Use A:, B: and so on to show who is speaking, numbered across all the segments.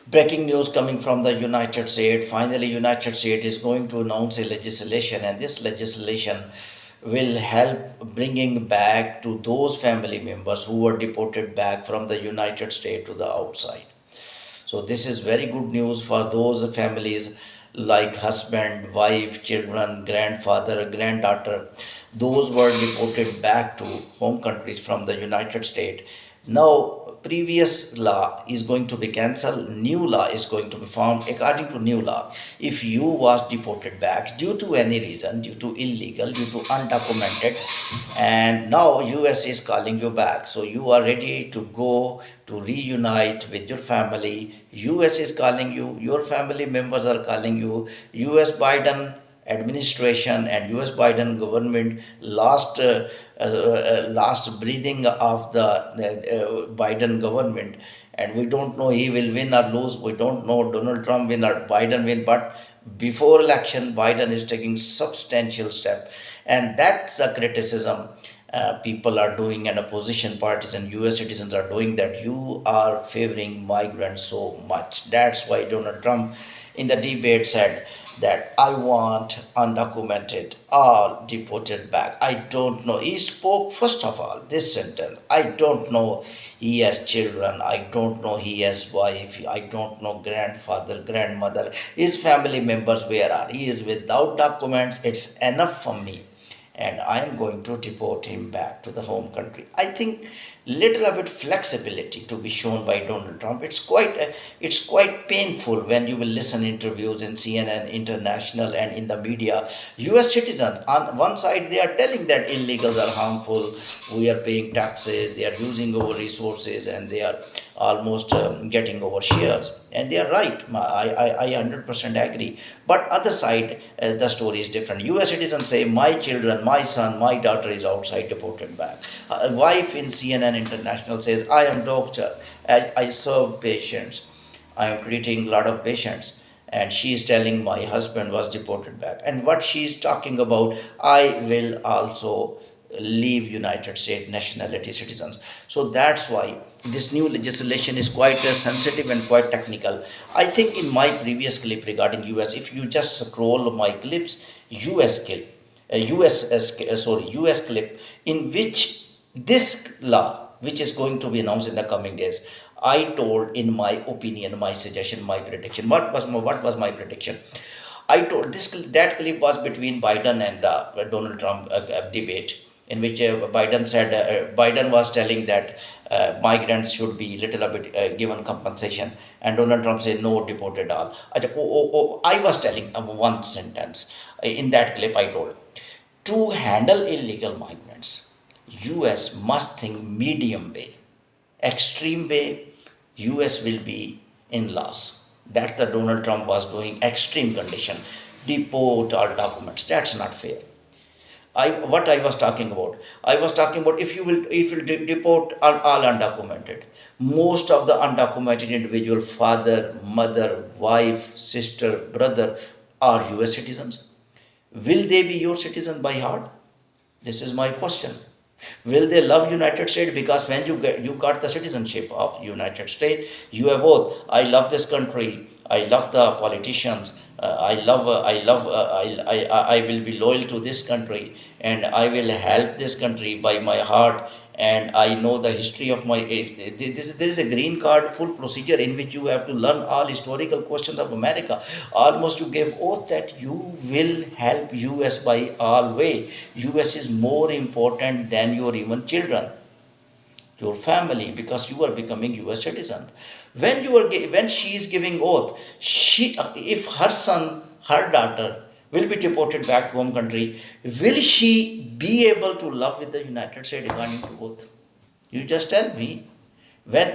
A: Breaking news coming from the United States. Finally, United States is going to announce a legislation, and this legislation will help bringing back to those family members who were deported back from the United States to the outside. So this is very good news for those families like husband, wife, children, grandfather, granddaughter. Those were deported back to home countries from the United States. Now, previous law is going to be cancelled. New law is going to be formed. According to new law, if you was deported back due to any reason, due to illegal, due to undocumented, and now US is calling you back, so you are ready to go to reunite with your family. US is calling you, your family members are calling you. US Biden administration and US Biden government last breathing of the Biden government, and we don't know he will win or lose. We don't know Donald Trump win or Biden win, but before election Biden is taking substantial step, and that's the criticism people are doing, and opposition parties and US citizens are doing, that you are favoring migrants so much. That's why Donald Trump in the debate said that I want undocumented, all deported back. I don't know. He spoke first of all this sentence. I don't know he has children. I don't know he has wife. I don't know grandfather, grandmother. His family members where are? He is without documents. It's enough for me, and I am going to deport him back to the home country. I think little bit flexibility to be shown by Donald Trump. It's quite painful when you will listen interviews in CNN International and in the media. U.S. citizens on one side they are telling that illegals are harmful. We are paying taxes. They are using our resources and they are almost getting our shares. And they are right. I 100% agree. But other side, the story is different. U.S. citizens say, my children, my son, my daughter is outside deported back. A wife in CNN International says, I am doctor. I serve patients. I am treating a lot of patients. And she is telling my husband was deported back. And what she is talking about, I will also leave United States nationality citizens. So that's why this new legislation is quite sensitive and quite technical. I think in my previous clip regarding US, if you just scroll my clips, US clip, US clip, in which this law, which is going to be announced in the coming days, I told in my opinion, my suggestion, my prediction. What was my prediction? I told that clip was between Biden and the Donald Trump debate, in which Biden said Biden was telling that migrants should be little bit given compensation, and Donald Trump said no, deported all. I was telling one sentence in that clip. I told to handle illegal migrants, U.S. must think medium way, extreme way. U.S. will be in loss. That the Donald Trump was doing extreme condition, deport all documents. That's not fair. What I was talking about. I was talking about if you deport all undocumented, most of the undocumented individual, father, mother, wife, sister, brother, are U.S. citizens. Will they be your citizen by heart? This is my question. Will they love United States? Because when you got the citizenship of United States, you have both. I love this country. I love the politicians. I will be loyal to this country, and I will help this country by my heart. And I know the history of my. There is a green card full procedure in which you have to learn all historical questions of America. Almost you gave oath that you will help US by all way. US is more important than your even children, your family, because you are becoming US citizen. When she is giving oath, she if her son, her daughter will be deported back to home country, will she be able to love with the United States according to oath? You just tell me. When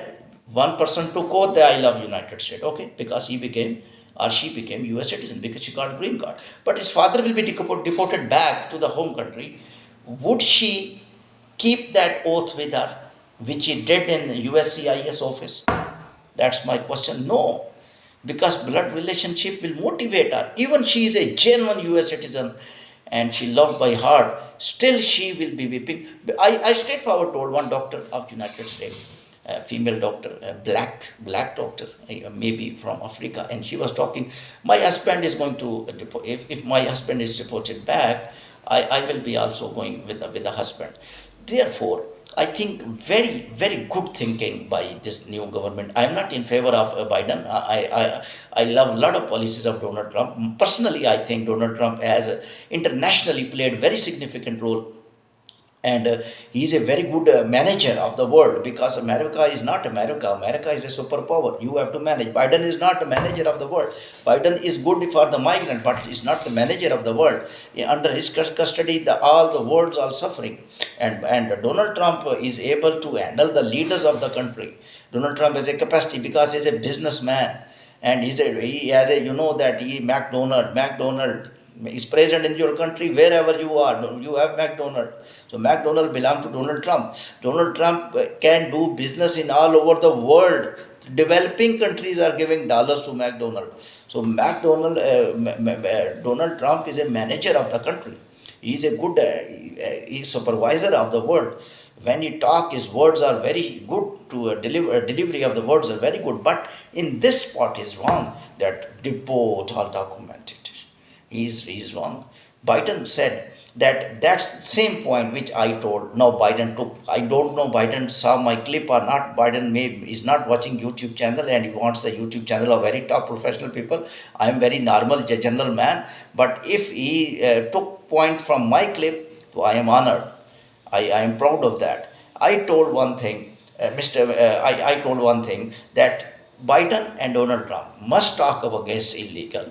A: one person took oath that I love United States, okay, because he became or she became US citizen because she got a green card. But his father will be deported back to the home country. Would she keep that oath with her, which he did in USCIS office? That's my question. No, because blood relationship will motivate her. Even she is a genuine US citizen and she loved by heart, still she will be weeping. I straightforward told one doctor of United States, a female doctor, a black doctor, maybe from Africa, and she was talking. My husband is going to deport. If my husband is deported back, I will be also going with the husband. Therefore, I think very good thinking by this new government. I am not in favor of Biden. I love a lot of policies of Donald Trump. Personally, I think Donald Trump has internationally played very significant role, and he is a very good manager of the world, because America is not America. America is a superpower. You have to manage. Biden is not a manager of the world. Biden is good for the migrant, but he's not the manager of the world. Under his custody, all the worlds are suffering, and Donald Trump is able to handle the leaders of the country. Donald Trump has a capacity because he's a businessman, and he has a, that he McDonald is present in your country. Wherever you are, you have McDonald. So McDonald belongs to Donald Trump. Donald Trump can do business in all over the world. Developing countries are giving dollars to McDonald. So Donald Trump is a manager of the country. He is a good he's supervisor of the world. When he talk, his words are very good to delivery of the words are very good. But in this part is wrong, that deport all documented. He's wrong. Biden said that's the same point which I told. Now Biden took. I don't know Biden saw my clip or not. Biden is not watching YouTube channel, and he wants the YouTube channel of very top professional people. I am very normal general man. But if he took point from my clip, so I am honored. I am proud of that. I told one thing, I told one thing, that Biden and Donald Trump must talk against illegal,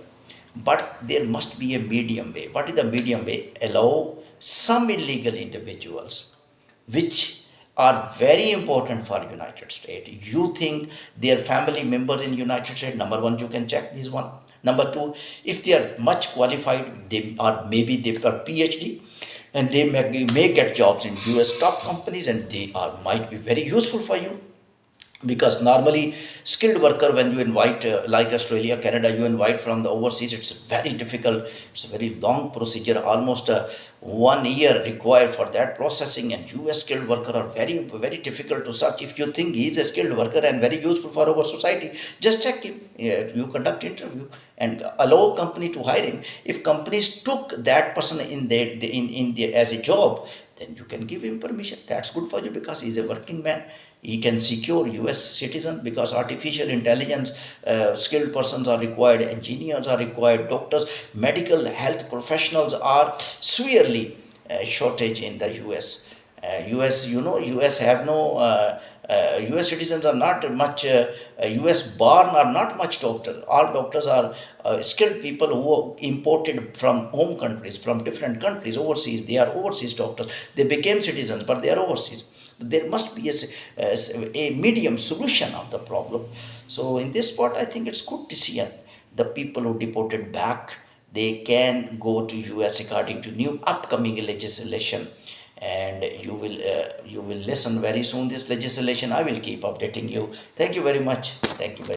A: but there must be a medium way. What is the medium way? Allow some illegal individuals, which are very important for United States. You think their family members in United States? Number one, you can check this one. Number two, if they are much qualified, they are maybe they've got PhD, and they may get jobs in US top companies, and they might be very useful for you. Because normally skilled worker, when you invite like Australia, Canada, you invite from the overseas, it's very difficult. It's a very long procedure, almost 1 year required for that processing, and US skilled worker are very difficult to search. If you think he is a skilled worker and very useful for our society, just check him. You conduct interview and allow company to hire him. If companies took that person as a job, then you can give him permission. That's good for you, because he's a working man. He can secure US citizen, because artificial intelligence skilled persons are required, engineers are required, doctors, medical health professionals are severely shortage in the US. US have no US citizens are not much. US born are not much doctor. All doctors are skilled people who are imported from home countries, from different countries, overseas. They are overseas doctors. They became citizens, but they are overseas. There must be a medium solution of the problem. So in this part, I think it's good decision. The people who deported back, they can go to US according to new upcoming legislation, and you will listen very soon this legislation. I will keep updating you. Thank you very much. Thank you very